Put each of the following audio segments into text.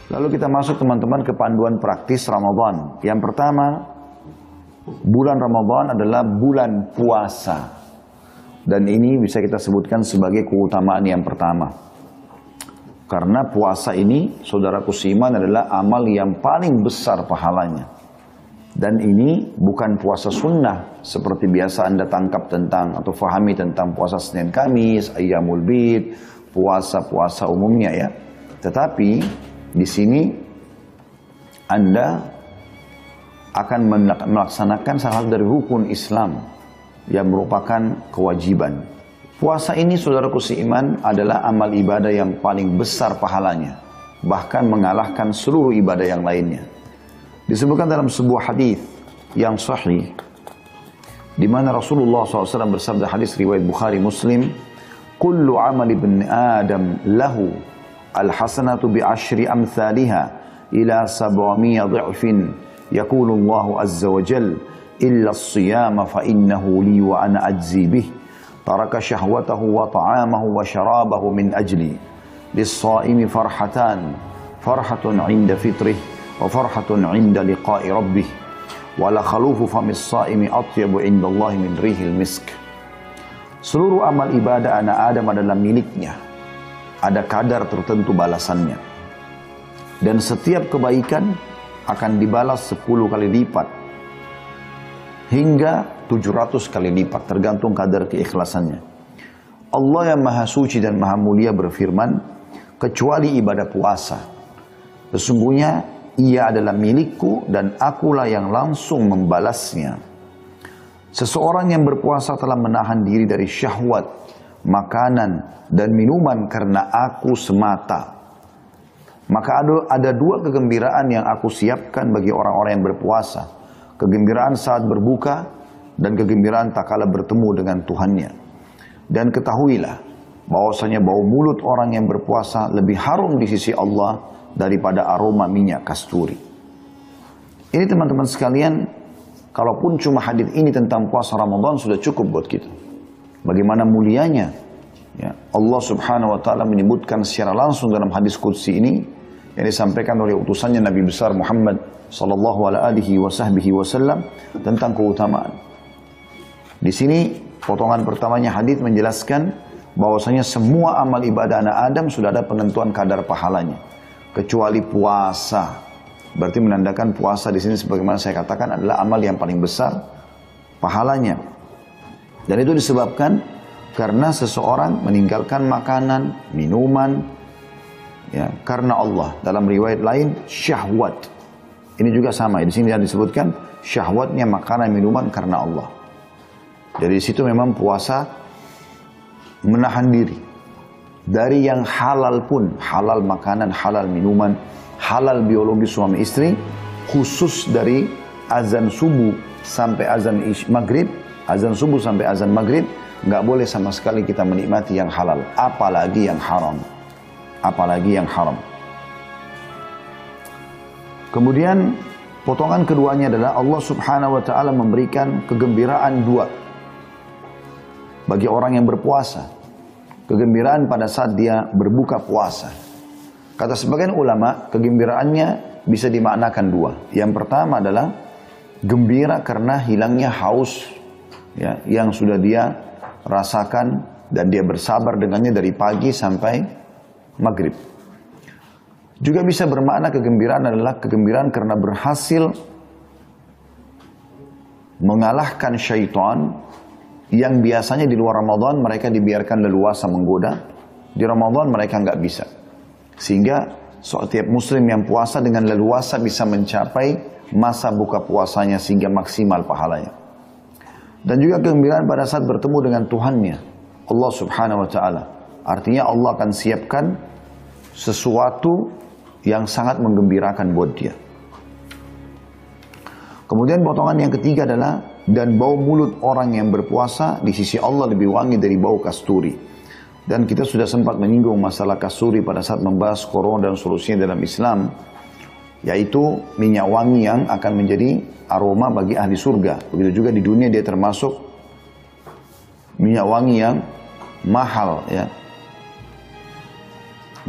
Lalu kita masuk teman-teman ke panduan praktis Ramadan. Yang pertama, bulan Ramadan adalah bulan puasa. Dan ini bisa kita sebutkan sebagai keutamaan yang pertama. Karena puasa ini, saudaraku seiman, adalah amal yang paling besar pahalanya. Dan ini bukan puasa sunnah seperti biasa Anda tangkap tentang atau fahami tentang puasa Senin Kamis, Ayyamul Bid, puasa-puasa umumnya ya. Tetapi di sini Anda akan melaksanakan salah satu dari rukun Islam yang merupakan kewajiban. Puasa ini saudaraku seiman adalah amal ibadah yang paling besar pahalanya, bahkan mengalahkan seluruh ibadah yang lainnya. Disebutkan dalam sebuah hadis yang sahih, di mana Rasulullah SAW bersabda, hadis riwayat Bukhari Muslim, "Kullu amal ibn Adam lahu al-hasanatu bi ashri amthaliha ila 700 dha'fin, yaqulu Allah azza wa jalla illa as-siyama fa innahu li wa ana ajzi bih, taraka syahwatahu wa ta'amahu wa syarabahu min ajli, lis-shaimi farhatan, farhatun 'inda fitrih wa farhatun 'inda liqa'i rabbih, wa la khalufu famis shaimi atyabu 'inda Allah min rihil misk." Seluruh amal ibadah anak Adam adalah miliknya. Ada kadar tertentu balasannya. Dan setiap kebaikan akan dibalas 10 kali lipat. Hingga 700 kali lipat. Tergantung kadar keikhlasannya. Allah yang maha suci dan maha mulia berfirman, kecuali ibadah puasa. Sesungguhnya ia adalah milikku dan akulah yang langsung membalasnya. Seseorang yang berpuasa telah menahan diri dari syahwat, makanan, dan minuman karena aku semata. Maka ada 2 kegembiraan yang aku siapkan bagi orang-orang yang berpuasa. Kegembiraan saat berbuka dan kegembiraan tak kala bertemu dengan Tuhannya. Dan ketahuilah bahwasanya bau mulut orang yang berpuasa lebih harum di sisi Allah daripada aroma minyak kasturi. Ini teman-teman sekalian, kalaupun cuma hadis ini tentang puasa Ramadan sudah cukup buat kita. Bagaimana mulianya ya, Allah subhanahu wa ta'ala menyebutkan secara langsung dalam hadis qudsi ini yang disampaikan oleh utusannya Nabi besar Muhammad sallallahu alaihi wasallam tentang keutamaan. Di sini potongan pertamanya hadis menjelaskan bahwasanya semua amal ibadah anak Adam sudah ada penentuan kadar pahalanya, kecuali puasa. Berarti menandakan puasa di sini sebagaimana saya katakan adalah amal yang paling besar pahalanya. Dan itu disebabkan karena seseorang meninggalkan makanan, minuman, ya, karena Allah. Dalam riwayat lain, syahwat. Ini juga sama. Di sini disebutkan syahwatnya makanan, minuman karena Allah. Jadi di situ memang puasa menahan diri dari yang halal pun, halal makanan, halal minuman, halal biologi suami istri, khusus dari azan subuh sampai azan maghrib, azan subuh sampai azan maghrib, nggak boleh sama sekali kita menikmati yang halal, apalagi yang haram. Apalagi yang haram. Kemudian potongan keduanya adalah Allah subhanahu wa ta'ala memberikan kegembiraan 2 bagi orang yang berpuasa. Kegembiraan pada saat dia berbuka puasa. Kata sebagian ulama, kegembiraannya bisa dimaknakan 2. Yang pertama adalah gembira karena hilangnya haus ya, yang sudah dia rasakan dan dia bersabar dengannya dari pagi sampai maghrib. Juga bisa bermakna kegembiraan adalah kegembiraan karena berhasil mengalahkan syaitan yang biasanya di luar Ramadan mereka dibiarkan leluasa menggoda. Di Ramadan mereka nggak bisa. Sehingga setiap muslim yang puasa dengan leluasa bisa mencapai masa buka puasanya sehingga maksimal pahalanya. Dan juga kegembiraan pada saat bertemu dengan Tuhannya, Allah subhanahu wa ta'ala. Artinya Allah akan siapkan sesuatu yang sangat menggembirakan buat dia. Kemudian potongan yang ketiga adalah, dan bau mulut orang yang berpuasa di sisi Allah lebih wangi dari bau kasturi. Dan kita sudah sempat menyinggung masalah kasturi pada saat membahas korona dan solusinya dalam Islam, yaitu minyak wangi yang akan menjadi aroma bagi ahli surga. Begitu juga di dunia dia termasuk minyak wangi yang mahal ya.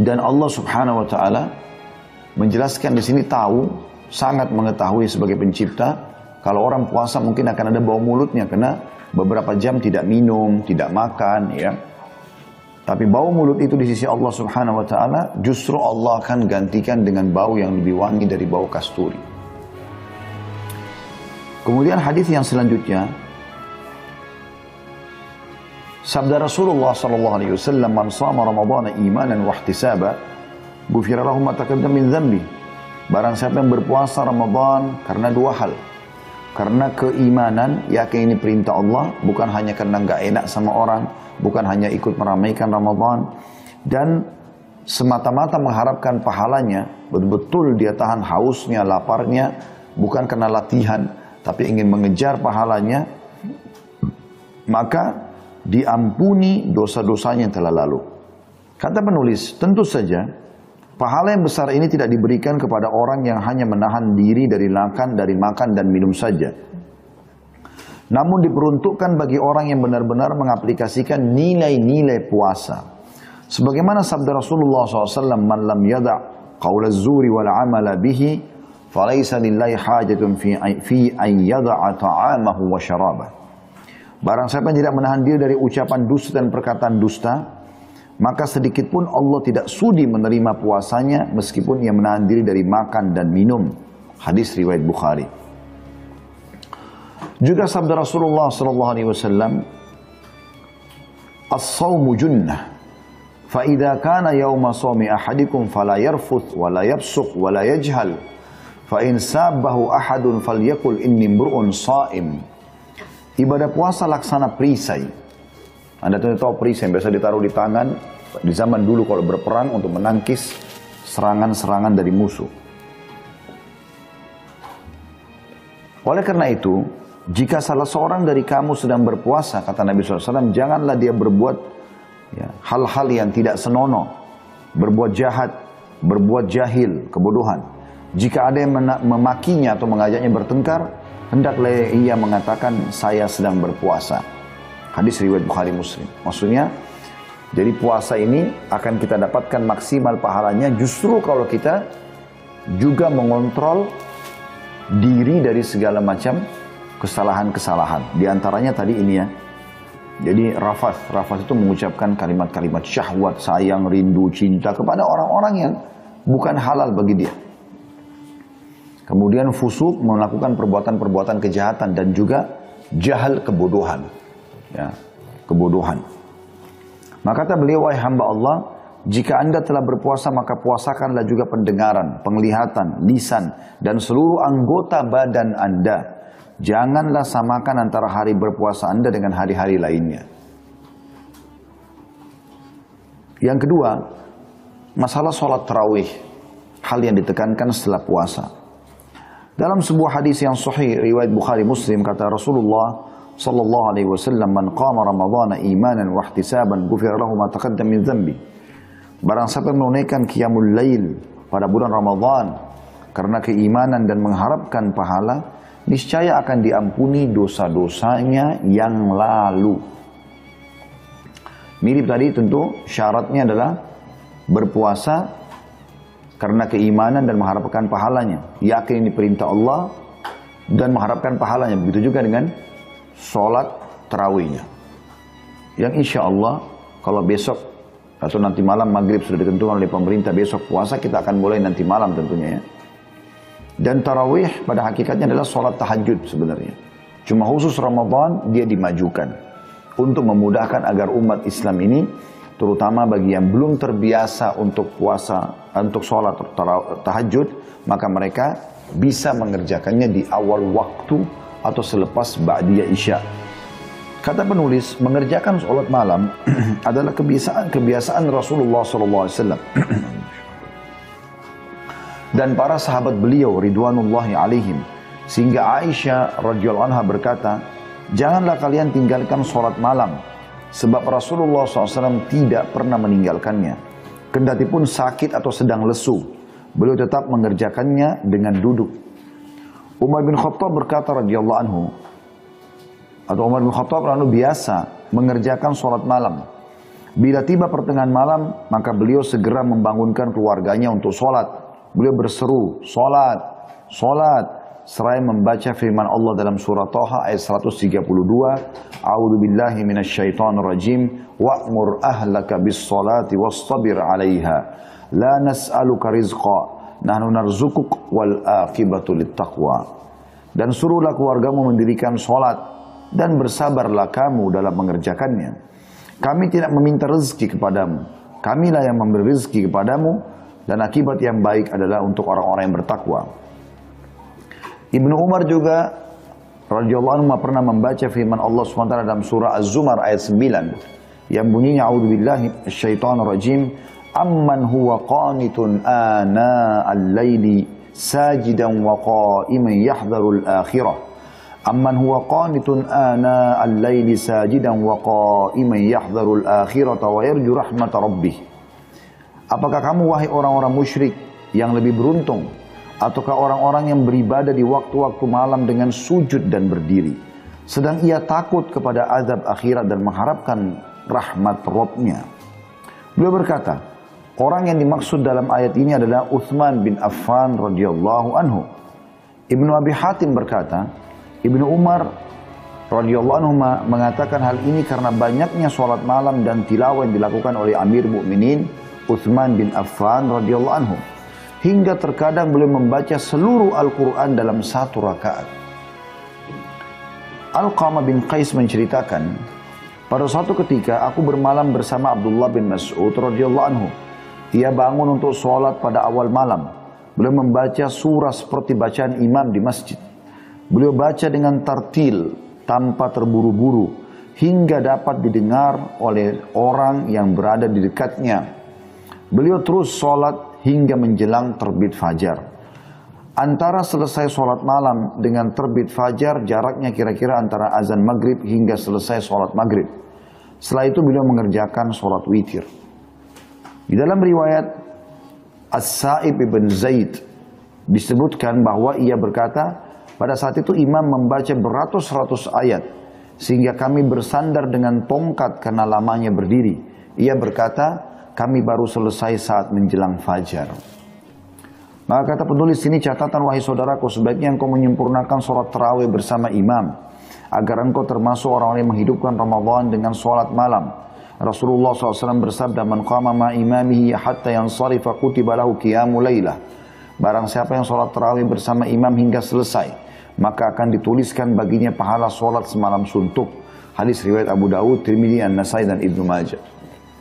Dan Allah subhanahu wa ta'ala menjelaskan di sini tahu, sangat mengetahui sebagai pencipta, kalau orang puasa mungkin akan ada bau mulutnya karena beberapa jam tidak minum, tidak makan, ya. Tapi bau mulut itu di sisi Allah Subhanahu wa taala justru Allah akan gantikan dengan bau yang lebih wangi dari bau kasturi. Kemudian hadis yang selanjutnya, sabda Rasulullah sallallahu alaihi wasallam, "Man shama Ramadhana imanan wa ihtisaba, ghufira lahu ma taqaddama min dhanbi." Barang siapa yang berpuasa Ramadan karena dua hal. Karena keimanan, yakin ini perintah Allah, bukan hanya karena enggak enak sama orang, bukan hanya ikut meramaikan Ramadan, dan semata-mata mengharapkan pahalanya, betul-betul dia tahan hausnya, laparnya, bukan karena latihan, tapi ingin mengejar pahalanya, maka diampuni dosa-dosanya yang telah lalu. Kata penulis, tentu saja pahala yang besar ini tidak diberikan kepada orang yang hanya menahan diri dari makan dan minum saja. Namun diperuntukkan bagi orang yang benar-benar mengaplikasikan nilai-nilai puasa. Sebagaimana sabda Rasulullah SAW, "Man lam yada' qawla az-zuri wal 'amala bihi, falaysa lillahi hajatun fi an yada'a ta'amahu wa syarabah." Barang siapa yang tidak menahan diri dari ucapan dusta dan perkataan dusta, maka sedikit pun Allah tidak sudi menerima puasanya meskipun ia menahan diri dari makan dan minum. Hadis riwayat Bukhari. Juga sabda Rasulullah sallallahu alaihi wasallam, "As-shaumu junnah, fa idza kana yauma shaumi ahadikum fala yarfuth wa la yafsuq wa la yajhal, fa in sabahu ahadun falyaqul inni imru'un sha'im." Ibadah puasa laksana perisai. Anda tahu perisai yang biasa ditaruh di tangan di zaman dulu kalau berperang untuk menangkis serangan-serangan dari musuh. Oleh karena itu, jika salah seorang dari kamu sedang berpuasa, kata Nabi SAW, janganlah dia berbuat hal-hal yang tidak senonoh, berbuat jahat, berbuat jahil, kebodohan. Jika ada yang memakinya atau mengajaknya bertengkar, hendaklah ia mengatakan, saya sedang berpuasa. Hadis riwayat Bukhari Muslim. Maksudnya, jadi puasa ini akan kita dapatkan maksimal pahalanya justru kalau kita juga mengontrol diri dari segala macam kesalahan-kesalahan. Di antaranya tadi ini ya. Jadi rafas itu mengucapkan kalimat-kalimat syahwat, sayang, rindu, cinta kepada orang-orang yang bukan halal bagi dia. Kemudian fusuk, melakukan perbuatan-perbuatan kejahatan dan juga jahal, kebodohan. Ya, kebodohan. Maka kata beliau, wahai hamba Allah, jika anda telah berpuasa maka puasakanlah juga pendengaran, penglihatan, lisan dan seluruh anggota badan anda. Janganlah samakan antara hari berpuasa anda dengan hari-hari lainnya. Yang kedua, masalah sholat tarawih, hal yang ditekankan setelah puasa. Dalam sebuah hadis yang sahih riwayat Bukhari Muslim, kata Rasulullah sallallahu alaihi wasallam, man qama ramadhana imanan wa ihtisaban ghufira lahu ma taqaddama min dhanbi. Barang siapa menunaikan qiyamul lail pada bulan Ramadan karena keimanan dan mengharapkan pahala, niscaya akan diampuni dosa-dosanya yang lalu. Mirip tadi, tentu syaratnya adalah berpuasa karena keimanan dan mengharapkan pahalanya. Yakin ini perintah Allah dan mengharapkan pahalanya. Begitu juga dengan sholat tarawihnya. Yang insya Allah kalau besok atau nanti malam maghrib sudah ditentukan oleh pemerintah, besok puasa kita akan mulai nanti malam tentunya ya. Dan tarawih pada hakikatnya adalah sholat tahajud sebenarnya. Cuma khusus Ramadan dia dimajukan untuk memudahkan agar umat Islam ini, terutama bagi yang belum terbiasa untuk puasa, untuk sholat tahajud, maka mereka bisa mengerjakannya di awal waktu atau selepas ba'diyah isya. Kata penulis, mengerjakan sholat malam adalah kebiasaan Rasulullah SAW dan para sahabat beliau ridwanullahi alaihim, sehingga Aisyah radhiyallahu anha berkata, janganlah kalian tinggalkan sholat malam, sebab Rasulullah SAW tidak pernah meninggalkannya. Kendati pun sakit atau sedang lesu, beliau tetap mengerjakannya dengan duduk. Umar bin Khattab berkata radhiyallahu anhu, atau Umar bin Khattab biasa mengerjakan sholat malam. Bila tiba pertengahan malam, maka beliau segera membangunkan keluarganya untuk sholat. Beliau berseru, "Salat, salat." Seraya membaca firman Allah dalam surah Thaha ayat 132, "A'udzu billahi minasyaitonir rajim, wa'mur ahlaka bis-shalati wastabir 'alaiha. La nas'aluka rizqa, nahnu narzuquk wal aqibatu littaqwa." Dan suruhlah keluargamu mendirikan salat dan bersabarlah kamu dalam mengerjakannya. Kami tidak meminta rezeki kepadamu, kamilah yang memberi rezeki kepadamu, dan akibat yang baik adalah untuk orang-orang yang bertakwa. Ibnu Umar juga radhiyallahu anhu pernah membaca firman Allah SWT dalam surah Az-Zumar ayat 9 yang bunyinya, "A'udzubillahi minasyaitonir rajim, amman huwa qanitun ana al-laili sajidan wa qa'iman yahdharul akhirah. Amman huwa qanitun ana al-laili sajidan wa qa'iman yahdharul akhirata wa yarju rahmat rabbih." Apakah kamu wahai orang-orang musyrik yang lebih beruntung, ataukah orang-orang yang beribadah di waktu-waktu malam dengan sujud dan berdiri, sedang ia takut kepada azab akhirat dan mengharapkan rahmat Rabb-Nya? Beliau berkata, orang yang dimaksud dalam ayat ini adalah Utsman bin Affan radhiyallahu anhu. Ibnu Abi Hatim berkata, Ibnu Umar radhiyallahu anhu mengatakan hal ini karena banyaknya sholat malam dan tilawah yang dilakukan oleh Amir Mukminin Utsman bin Affan radhiyallahu anhu. Hingga terkadang beliau membaca seluruh Al-Quran dalam satu rakaat. Alqamah bin Qais menceritakan, pada suatu ketika aku bermalam bersama Abdullah bin Mas'ud radhiyallahu anhu. Ia bangun untuk sholat pada awal malam. Beliau membaca surah seperti bacaan imam di masjid. Beliau baca dengan tartil, tanpa terburu-buru, hingga dapat didengar oleh orang yang berada di dekatnya. Beliau terus sholat hingga menjelang terbit fajar. Antara selesai sholat malam dengan terbit fajar, jaraknya kira-kira antara azan maghrib hingga selesai sholat maghrib. Setelah itu beliau mengerjakan sholat witir. Di dalam riwayat As-Sa'ib ibn Zaid disebutkan bahwa ia berkata, pada saat itu imam membaca beratus-ratus ayat, sehingga kami bersandar dengan tongkat karena lamanya berdiri. Ia berkata, kami baru selesai saat menjelang fajar. Maka kata penulis ini, catatan wahai saudaraku, sebaiknya engkau menyempurnakan sholat tarawih bersama imam, agar engkau termasuk orang-orang yang menghidupkan Ramadan dengan sholat malam. Rasulullah SAW bersabda, "Man qama ma imamihi hatta yansarifa kutiba lahu qiyamul lailah." Barang siapa yang sholat tarawih bersama imam hingga selesai, maka akan dituliskan baginya pahala sholat semalam suntuk. Hadis riwayat Abu Dawud, Tirmidzi, An-Nasai, dan Ibnu Majah.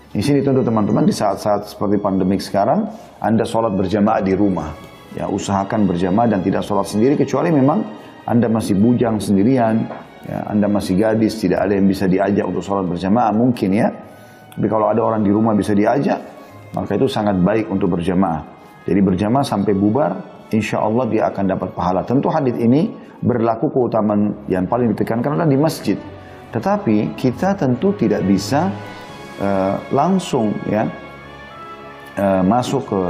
Di sini tentu teman-teman, di saat-saat seperti pandemik sekarang, Anda sholat berjamaah di rumah. Ya, usahakan berjamaah dan tidak sholat sendiri, kecuali memang Anda masih bujang sendirian, ya, Anda masih gadis, tidak ada yang bisa diajak untuk sholat berjamaah, mungkin ya. Tapi kalau ada orang di rumah bisa diajak, maka itu sangat baik untuk berjamaah. Jadi berjamaah sampai bubar, insya Allah dia akan dapat pahala. Tentu hadis ini berlaku keutamaan yang paling ditekankan adalah di masjid. Tetapi kita tentu tidak bisa langsung ya masuk ke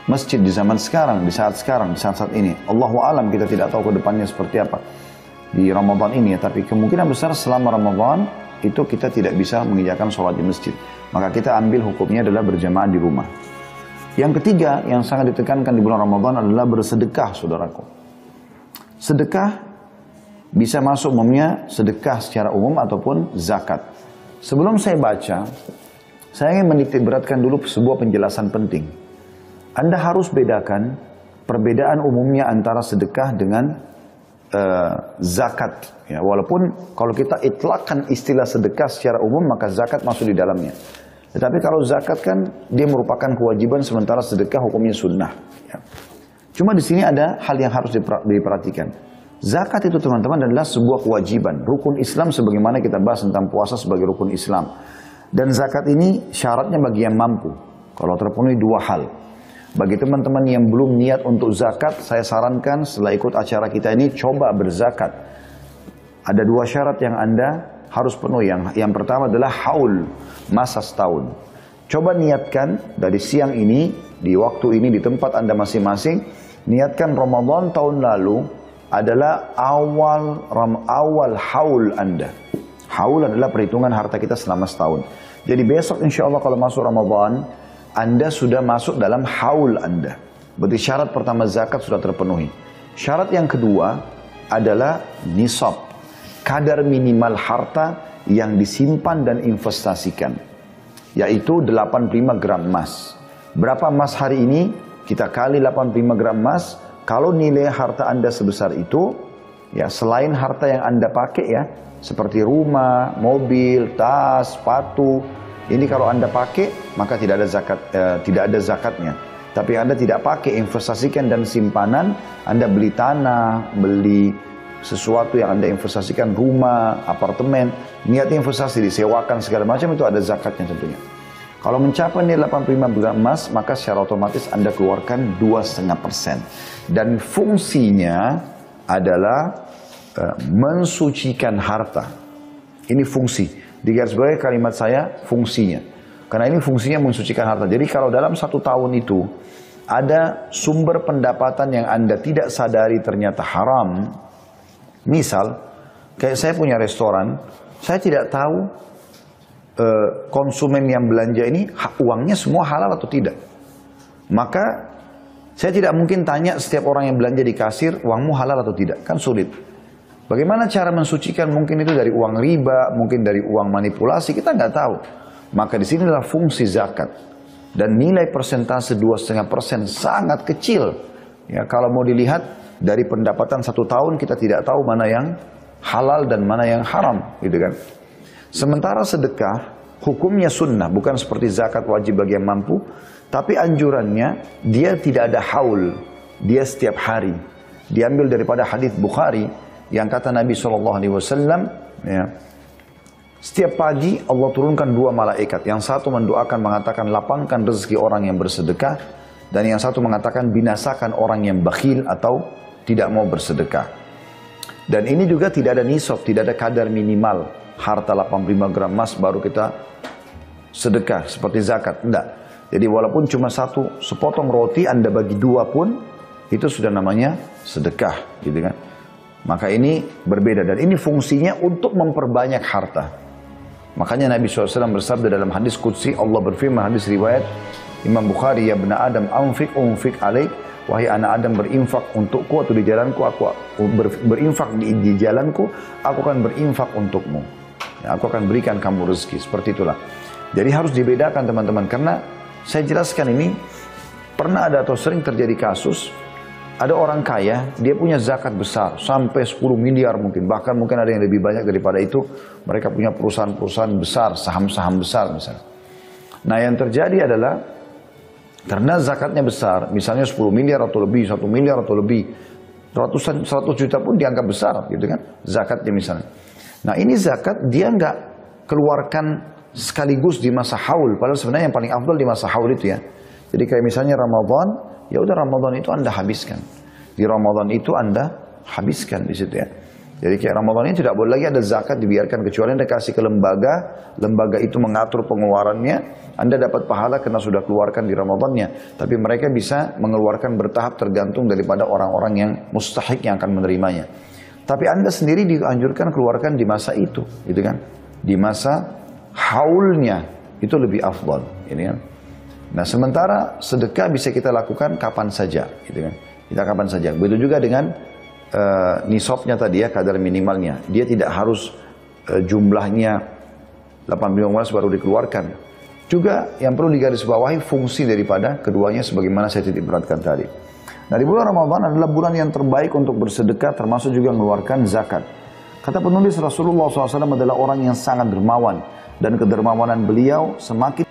masjid di zaman sekarang, di saat-saat ini. Allahu alam, kita tidak tahu ke depannya seperti apa di Ramadan ini ya, tapi kemungkinan besar selama Ramadan itu kita tidak bisa mengerjakan sholat di masjid. Maka kita ambil hukumnya adalah berjamaah di rumah. Yang ketiga yang sangat ditekankan di bulan Ramadan adalah bersedekah, saudaraku. Sedekah bisa masuk umumnya sedekah secara umum ataupun zakat. Sebelum saya baca, saya ingin menitik beratkan dulu sebuah penjelasan penting. Anda harus bedakan perbedaan umumnya antara sedekah dengan zakat. Ya, walaupun kalau kita itlakkan istilah sedekah secara umum, maka zakat masuk di dalamnya. Tetapi kalau zakat kan dia merupakan kewajiban, sementara sedekah hukumnya sunnah. Ya. Cuma di sini ada hal yang harus diperhatikan. Zakat itu teman-teman adalah sebuah kewajiban, rukun Islam sebagaimana kita bahas tentang puasa sebagai rukun Islam. Dan zakat ini syaratnya bagi yang mampu. Kalau terpenuhi dua hal. Bagi teman-teman yang belum niat untuk zakat, saya sarankan setelah ikut acara kita ini coba berzakat. Ada dua syarat yang Anda harus penuhi. Yang pertama adalah haul, masa setahun. Coba niatkan dari siang ini, di waktu ini, di tempat Anda masing-masing, niatkan Ramadan tahun lalu adalah awal haul Anda. Haul adalah perhitungan harta kita selama setahun. Jadi besok insya Allah kalau masuk Ramadan, Anda sudah masuk dalam haul Anda. Berarti syarat pertama zakat sudah terpenuhi. Syarat yang kedua adalah nisab, kadar minimal harta yang disimpan dan investasikan, yaitu 85 gram emas. Berapa emas hari ini? Kita kali 85 gram emas. Kalau nilai harta Anda sebesar itu, ya selain harta yang Anda pakai ya, seperti rumah, mobil, tas, sepatu, ini kalau Anda pakai maka tidak ada zakatnya. Tapi Anda tidak pakai, investasikan dan simpanan, Anda beli tanah, beli sesuatu yang Anda investasikan, rumah, apartemen, niatnya investasi, disewakan segala macam, itu ada zakatnya tentunya. Kalau mencapai nilai 85 gram emas, maka secara otomatis Anda keluarkan 2,5%. Dan fungsinya adalah mensucikan harta. Ini fungsi. Di garis bawah kalimat saya, fungsinya. Karena ini fungsinya mensucikan harta. Jadi kalau dalam 1 tahun itu, ada sumber pendapatan yang Anda tidak sadari ternyata haram. Misal, kayak saya punya restoran, saya tidak tahu konsumen yang belanja ini uangnya semua halal atau tidak. Maka saya tidak mungkin tanya setiap orang yang belanja di kasir, uangmu halal atau tidak, kan sulit. Bagaimana cara mensucikan? Mungkin itu dari uang riba, mungkin dari uang manipulasi, kita nggak tahu. Maka di sinilah fungsi zakat. Dan nilai persentase 2,5% sangat kecil. Ya, kalau mau dilihat dari pendapatan 1 tahun, kita tidak tahu mana yang halal dan mana yang haram, gitu kan. Sementara sedekah, hukumnya sunnah, bukan seperti zakat wajib bagi yang mampu, tapi anjurannya, dia tidak ada haul, dia setiap hari. Diambil daripada hadis Bukhari, yang kata Nabi SAW, ya, setiap pagi Allah turunkan 2 malaikat. Yang satu mendoakan, mengatakan lapangkan rezeki orang yang bersedekah. Dan yang satu mengatakan binasakan orang yang bakhil atau tidak mau bersedekah. Dan ini juga tidak ada nisab, tidak ada kadar minimal. Harta 85 gram emas baru kita sedekah seperti zakat. Tidak. Jadi walaupun cuma sepotong roti Anda bagi 2 pun, itu sudah namanya sedekah. Gitu kan. Maka ini berbeda. Dan ini fungsinya untuk memperbanyak harta. Makanya Nabi SAW bersabda dalam hadis Qudsi, Allah berfirman, hadis riwayat Imam Bukhari, ya bena Adam, anfik alaik, wahai anak Adam, berinfak untukku atau di jalanku, aku berinfak di jalanku, aku akan berinfak untukmu. Ya, aku akan berikan kamu rezeki, seperti itulah. Jadi harus dibedakan teman-teman, karena saya jelaskan ini, pernah ada atau sering terjadi kasus, ada orang kaya, dia punya zakat besar, sampai 10 miliar mungkin, bahkan mungkin ada yang lebih banyak daripada itu. Mereka punya perusahaan-perusahaan besar, saham-saham besar misalnya. Nah yang terjadi adalah, karena zakatnya besar, misalnya 10 miliar atau lebih, 1 miliar atau lebih, 100 juta pun dianggap besar, gitu kan, zakatnya misalnya. Nah ini zakat, dia nggak keluarkan sekaligus di masa haul, padahal sebenarnya yang paling afdal di masa haul itu ya. Jadi kayak misalnya Ramadan, ya udah Ramadan itu Anda habiskan. Di Ramadan itu Anda habiskan di situ ya. Jadi kayak Ramadan ini tidak boleh lagi ada zakat dibiarkan, kecuali Anda kasih ke lembaga, lembaga itu mengatur pengeluarannya, Anda dapat pahala karena sudah keluarkan di Ramadannya. Tapi mereka bisa mengeluarkan bertahap tergantung daripada orang-orang yang mustahik yang akan menerimanya. Tapi Anda sendiri dianjurkan keluarkan di masa itu, gitu kan? Di masa haulnya itu lebih afdal, ini kan? Nah sementara sedekah bisa kita lakukan kapan saja, gitu kan? Kita kapan saja. Begitu juga dengan nisabnya tadi ya, kadar minimalnya. Dia tidak harus jumlahnya 85 baru dikeluarkan. Juga yang perlu digarisbawahi fungsi daripada keduanya sebagaimana saya titik beratkan tadi. Nah di bulan Ramadan adalah bulan yang terbaik untuk bersedekah, termasuk juga mengeluarkan zakat. Kata penulis, Rasulullah SAW adalah orang yang sangat dermawan, dan kedermawanan beliau semakin